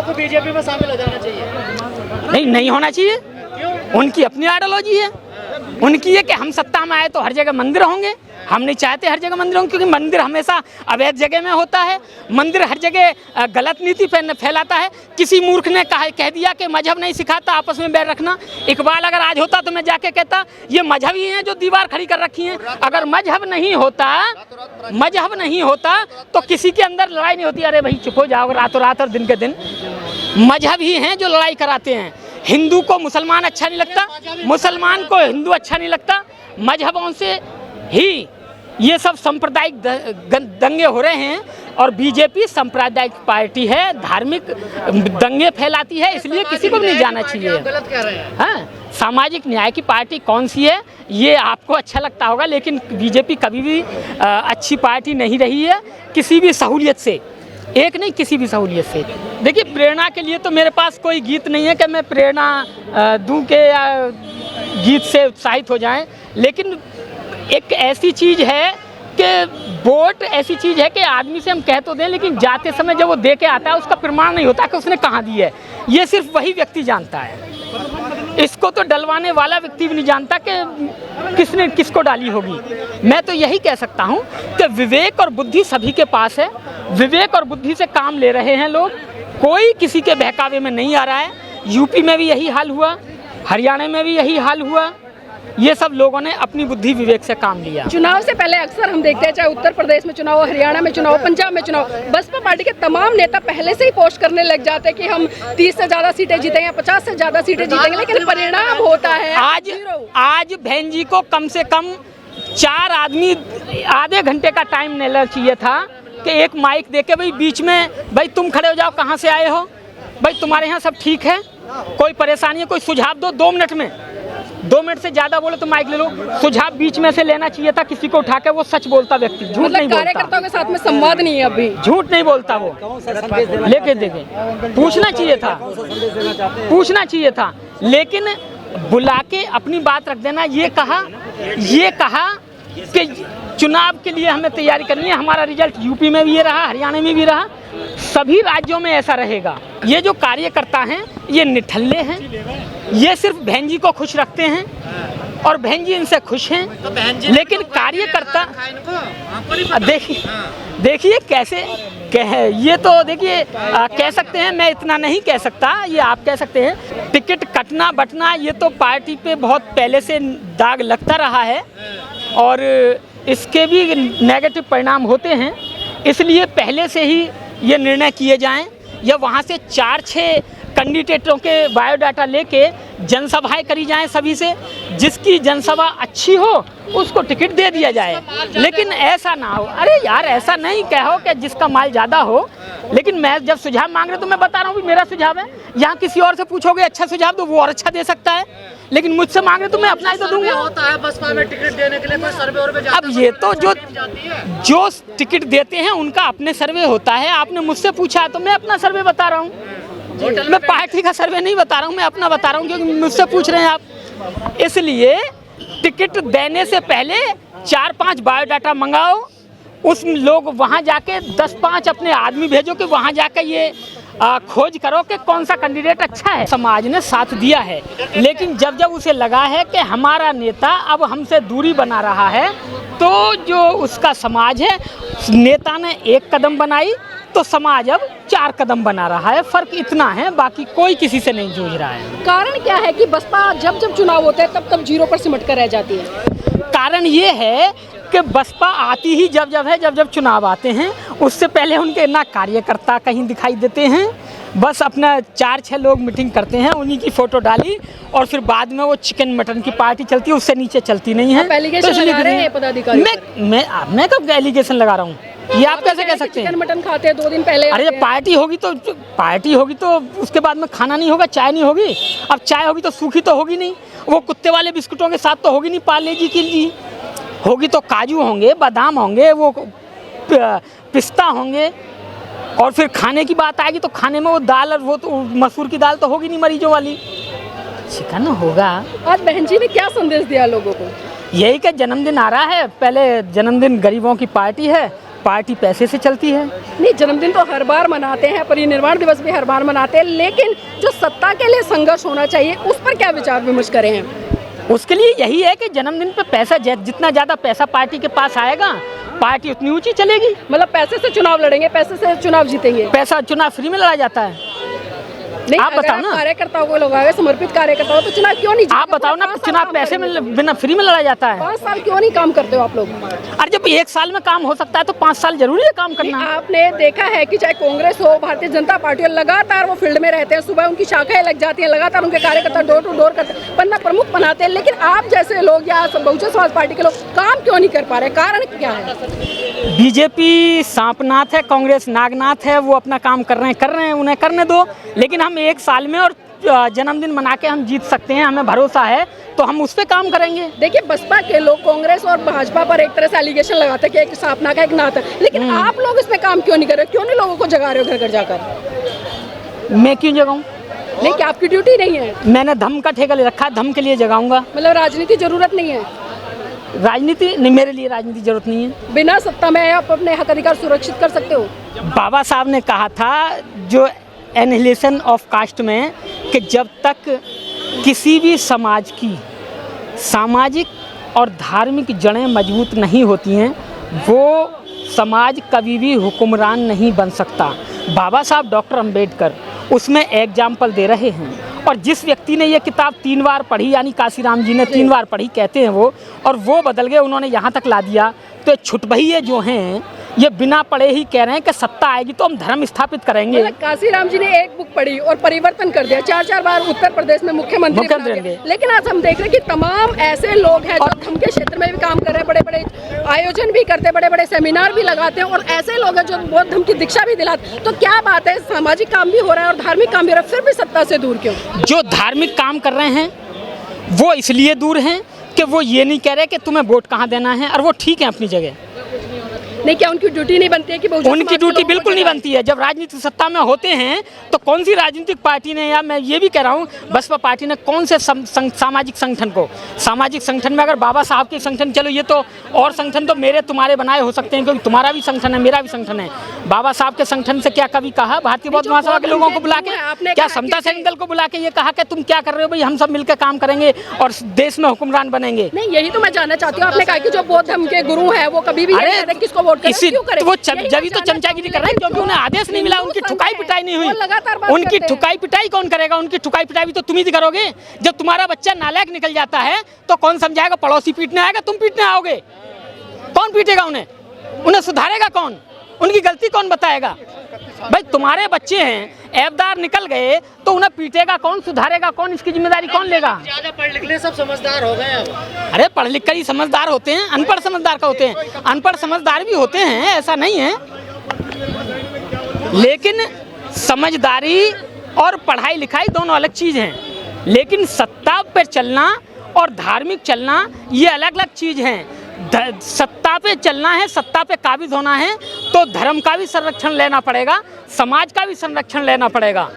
आपको बीजेपी में शामिल हो जाना चाहिए? नहीं होना चाहिए। क्यों? उनकी अपनी आइडियोलॉजी है, उनकी है कि हम सत्ता में आए तो हर जगह मंदिर होंगे। हम नहीं चाहते हर जगह मंदिर होंगे, क्योंकि मंदिर हमेशा अवैध जगह में होता है। मंदिर हर जगह गलत नीति फैलाता है। किसी मूर्ख ने कह दिया कि मजहब नहीं सिखाता आपस में बैर रखना। इकबाल अगर आज होता तो मैं जाके कहता ये मजहब ही हैं जो दीवार खड़ी कर रखी हैं। अगर मजहब नहीं होता तो किसी के अंदर लड़ाई नहीं होती। अरे भाई चुप हो जाओ, रातों रात और दिन के दिन मजहब ही हैं जो लड़ाई कराते हैं। हिंदू को मुसलमान अच्छा नहीं लगता, मुसलमान को हिंदू अच्छा नहीं लगता। मजहबों से ही ये सब सांप्रदायिक दंगे हो रहे हैं। और बीजेपी सांप्रदायिक पार्टी है, धार्मिक दंगे फैलाती है, इसलिए किसी को भी नहीं जाना चाहिए। गलत कह रहे हैं। हाँ, सामाजिक न्याय की पार्टी कौन सी है ये आपको अच्छा लगता होगा, लेकिन बीजेपी कभी भी अच्छी पार्टी नहीं रही है किसी भी सहूलियत से। एक नहीं, किसी भी सहूलियत से। देखिए, प्रेरणा के लिए तो मेरे पास कोई गीत नहीं है कि मैं प्रेरणा दूं के गीत से उत्साहित हो जाएं, लेकिन एक ऐसी चीज़ है कि वोट ऐसी चीज़ है कि आदमी से हम कह तो दें, लेकिन जाते समय जब वो दे के आता है उसका प्रमाण नहीं होता कि उसने कहाँ दी है। ये सिर्फ वही व्यक्ति जानता है। इसको तो डलवाने वाला व्यक्ति भी नहीं जानता कि किसने किसको डाली होगी। मैं तो यही कह सकता हूँ कि विवेक और बुद्धि सभी के पास है। विवेक और बुद्धि से काम ले रहे हैं लोग, कोई किसी के बहकावे में नहीं आ रहा है। यूपी में भी यही हाल हुआ, हरियाणा में भी यही हाल हुआ। ये सब लोगों ने अपनी बुद्धि विवेक से काम लिया। चुनाव से पहले अक्सर हम देखते हैं, चाहे उत्तर प्रदेश में चुनाव, हरियाणा में चुनाव, पंजाब में चुनाव, बसपा पार्टी के तमाम नेता पहले से ही पोस्ट करने लग जाते हैं कि हम 30 से ज़्यादा सीटें जीतेंगे, 50 से ज़्यादा सीटें जीतेंगे, लेकिन परिणाम होता है आज बहन जी को कम से कम 4 आदमी आधे घंटे का टाइम लेना चाहिए था कि एक माइक देके भाई बीच में, भाई तुम खड़े हो जाओ, कहाँ से आए हो, भाई तुम्हारे यहाँ सब ठीक है, कोई परेशानी है, कोई सुझाव दो। 2 मिनट में, 2 मिनट से ज्यादा बोले तो माइक ले लो। सुझाव बीच में से लेना चाहिए था किसी को उठा के। वो सच बोलता व्यक्ति, झूठ नहीं बोलता। कार्यकर्ताओं के साथ में संवाद नहीं है, अभी झूठ नहीं बोलता वो। लेके देखे, पूछना चाहिए था, लेकिन बुला के अपनी बात रख देना। ये कहा कि चुनाव के लिए हमें तैयारी करनी है। हमारा रिजल्ट यूपी में भी ये रहा, हरियाणा में भी रहा, सभी राज्यों में ऐसा रहेगा। ये जो कार्यकर्ता हैं ये निठल्ले हैं, ये सिर्फ बहन जी को खुश रखते हैं और बहन जी इनसे खुश हैं। तो लेकिन कार्यकर्ता देखिए कैसे ये तो देखिए कह सकते हैं, मैं इतना नहीं कह सकता, ये आप कह सकते हैं। टिकट कटना बटना ये तो पार्टी पे बहुत पहले से दाग लगता रहा है और इसके भी नेगेटिव परिणाम होते हैं। इसलिए पहले से ही ये निर्णय किए जाएं या वहाँ से 4-6 कैंडिडेटों के बायोडाटा लेके जनसभाएं करी जाएं सभी से। जिसकी जनसभा अच्छी हो उसको टिकट दे दिया जाए, लेकिन ऐसा ना हो। अरे यार, ऐसा नहीं कहो कि जिसका माल ज़्यादा हो। लेकिन मैं जब सुझाव मांग रहे तो मैं बता रहा हूँ, मेरा सुझाव है। यहाँ किसी और से पूछोगे अच्छा सुझाव तो वो और अच्छा दे सकता है, लेकिन मुझसे मांग रहे तो मैं अपना ही तो दूंगा। होता है बसपा में टिकट देने के लिए कोई सर्वे और जाता है। अब ये तो जो टिकट देते हैं उनका अपने सर्वे होता है। आपने मुझसे पूछा तो मैं अपना सर्वे बता रहा हूँ। मैं पार्टी का सर्वे नहीं बता रहा हूँ, मैं अपना बता रहा हूँ, क्योंकि मुझसे पूछ रहे हैं आप। इसलिए टिकट देने से पहले 4-5 बायोडाटा मंगाओ, उस लोग वहाँ जाके 10-5 अपने आदमी भेजो कि वहाँ जाकर ये खोज करो कि कौन सा कैंडिडेट अच्छा है। समाज ने साथ दिया है, लेकिन जब उसे लगा है कि हमारा नेता अब हमसे दूरी बना रहा है, तो जो उसका समाज है, नेता ने 1 कदम बनाई तो समाज अब 4 कदम बना रहा है। फर्क इतना है, बाकी कोई किसी से नहीं जूझ रहा है। कारण क्या है कि बसपा जब चुनाव होते हैं तब 0 पर सिमट कर रह जाती है? कारण ये है कि बसपा आती ही जब चुनाव आते हैं, उससे पहले उनके ना कार्यकर्ता कहीं दिखाई देते हैं। बस अपना 4-6 लोग मीटिंग करते हैं, उन्हीं की फोटो डाली और फिर बाद में वो चिकन मटन की पार्टी चलती है, उससे नीचे चलती नहीं है। मैं कब एलिगेशन लगा रहा हूँ? ये आप कैसे कह सकते हैं? चिकन मटन खाते हैं 2 दिन पहले। अरे जब पार्टी होगी तो उसके बाद में खाना नहीं होगा, चाय नहीं होगी। अब चाय होगी तो सूखी तो होगी नहीं, वो कुत्ते वाले बिस्कुटों के साथ तो होगी नहीं। पार्ले जी की जी होगी तो काजू होंगे, बादाम होंगे, वो पिस्ता होंगे। और फिर खाने की बात आएगी तो खाने में वो दाल, और वो तो मसूर की दाल तो होगी नहीं मरीजों वाली, चिकन होगा। आज बहन जी ने क्या संदेश दिया लोगों को? यही का जन्मदिन आ रहा है, पहले जन्मदिन गरीबों की पार्टी है, पार्टी पैसे से चलती है। नहीं, जन्मदिन तो हर बार मनाते हैं, परिनिर्वाण दिवस भी हर बार मनाते हैं, लेकिन जो सत्ता के लिए संघर्ष होना चाहिए उस पर क्या विचार विमर्श करें हैं? उसके लिए यही है कि जन्मदिन पे पैसा जितना ज़्यादा पैसा पार्टी के पास आएगा पार्टी उतनी ऊंची चलेगी। मतलब पैसे से चुनाव लड़ेंगे, पैसे से चुनाव जीतेंगे। पैसा चुनाव फ्री में लड़ा जाता है। नहीं, आप बताओ ना, कार्यकर्ताओं को लोग आए, समर्पित कार्यकर्ता हो तो चुनाव क्यों नहीं? आप बताओ ना, चुनाव पैसे में बिना फ्री में लड़ा जाता है। 5 साल क्यों नहीं काम करते हो आप लोग? अरे जब 1 साल में काम हो सकता है तो 5 साल जरूरी है काम करना। आपने देखा है कि चाहे कांग्रेस हो, भारतीय जनता पार्टी हो, लगातार वो फील्ड में रहते हैं, सुबह उनकी शाखाएं लग जाती हैं, लगातार उनके कार्यकर्ता डोर टू डोर करते, पन्ना प्रमुख बनाते हैं, लेकिन आप जैसे लोग या बहुजन समाज पार्टी के लोग काम क्यों नहीं कर पा रहे? कारण क्या है? बीजेपी सांपनाथ है, कांग्रेस नागनाथ है, वो अपना काम कर रहे हैं, उन्हें करने दो। लेकिन हम 1 साल में और जन्मदिन मना के हम जीत सकते हैं, हमें भरोसा है, तो हम उस पर काम करेंगे। देखिए, बसपा के लोग कांग्रेस और भाजपा पर एक तरह से एलिगेशन लगाते हैं कि एक सांपना का एक नाथ है, लेकिन आप लोग इस पे काम क्यों नहीं कर रहे? क्यों नहीं लोगों को जगा रहे हो घर घर जाकर? मैं क्यों जगाऊं? नहीं, क्या आपकी ड्यूटी नहीं है? मैंने धम का ठेका ले रखा है, धम के लिए जगाऊंगा। मतलब राजनीति जरूरत नहीं है? राजनीति नहीं, मेरे लिए राजनीति जरूरत नहीं है। बिना सत्ता में आप अपने हक अधिकार सुरक्षित कर सकते हो? बाबा साहब ने कहा था जो एनिहिलेशन ऑफ कास्ट में कि जब तक किसी भी समाज की सामाजिक और धार्मिक जड़ें मजबूत नहीं होती हैं वो समाज कभी भी हुक्मरान नहीं बन सकता। बाबा साहब डॉक्टर अंबेडकर उसमें एग्जाम्पल दे रहे हैं। और जिस व्यक्ति ने ये किताब 3 बार पढ़ी, यानी काशीराम जी ने 3 बार पढ़ी कहते हैं वो, और वो बदल गए, उन्होंने यहाँ तक ला दिया, तो छुटभइये जो हैं ये बिना पढ़े ही कह रहे हैं कि सत्ता आएगी तो हम धर्म स्थापित करेंगे। काशीराम जी ने एक बुक पढ़ी और परिवर्तन कर दिया, 4 बार उत्तर प्रदेश में मुख्यमंत्री बन गए। लेकिन आज हम देख रहे हैं कि तमाम ऐसे लोग हैं जो धर्म के क्षेत्र में भी काम कर रहे हैं, बड़े बड़े आयोजन भी करते हैं, बड़े बड़े सेमिनार भी लगाते हैं, और ऐसे लोग हैं जो बौद्ध धर्म की दीक्षा भी दिलाते। तो क्या बात है, सामाजिक काम भी हो रहा है और धार्मिक काम भी हो रहा है, फिर भी सत्ता से दूर क्यों? जो धार्मिक काम कर रहे हैं वो इसलिए दूर हैं कि वो ये नहीं कह रहे कि तुम्हें वोट कहाँ देना है, और वो ठीक है अपनी जगह। नहीं, क्या उनकी ड्यूटी नहीं बनती है कि उनकी ड्यूटी बिल्कुल नहीं बनती है। जब राजनीतिक सत्ता में होते हैं तो कौन सी राजनीतिक पार्टी ने, या मैं ये भी कह रहा हूँ बसपा पार्टी ने, कौन से सामाजिक संगठन को, सामाजिक संगठन में अगर बाबा साहब के संगठन, चलो ये तो और संगठन तो मेरे तुम्हारे बनाए हो सकते हैं क्योंकि तुम्हारा भी संगठन है मेरा भी संगठन है, बाबा साहब के संगठन से क्या कभी कहा भारतीय बौद्ध महासभा के लोगों को बुला के, क्या समता सैनिक दल को बुला के ये कहा कि तुम क्या कर रहे हो भाई, हम सब मिलकर काम करेंगे और देश में हुक्मरान बनेंगे? नहीं, यही तो मैं जानना चाहती हूँ। आपने कहा कि जो बौद्ध धर्म के गुरु हैं वो कभी भी किसको वोट करें, वो जब तो चमचागिरी कर रहे हैं क्योंकि उन्हें आदेश नहीं मिला, उनकी ठुकाई पिटाई नहीं हुई। उनकी ठुकाई पिटाई कौन करेगा? उनकी ठुकाई पिटाई भी तो तुम ही करोगे। जब तुम्हारा बच्चा नालायक निकल जाता है तो कौन समझाएगा? पड़ोसी पीटने आएगा, तुम पीटने आओगे? कौन पीटेगा उन्हें? उन्हें सुधारेगा कौन? उनकी गलती कौन बताएगा? भाई तुम्हारे बच्चे हैं, ऐबदार निकल गए तो उन्हें पीटेगा कौन, सुधारेगा कौन, इसकी जिम्मेदारी कौन लेगा? ज्यादा पढ़ लिख ले सब समझदार हो गए अब। अरे पढ़ लिख कर ही समझदार होते हैं, अनपढ़ समझदार का होते हैं, अनपढ़ समझदार भी होते हैं, ऐसा नहीं है। लेकिन समझदारी और पढ़ाई लिखाई दोनों अलग चीज़ हैं। लेकिन सत्ता पर चलना और धार्मिक चलना ये अलग अलग चीज़ हैं। सत्ता पे चलना है, सत्ता पे काबिज होना है तो धर्म का भी संरक्षण लेना पड़ेगा, समाज का भी संरक्षण लेना पड़ेगा।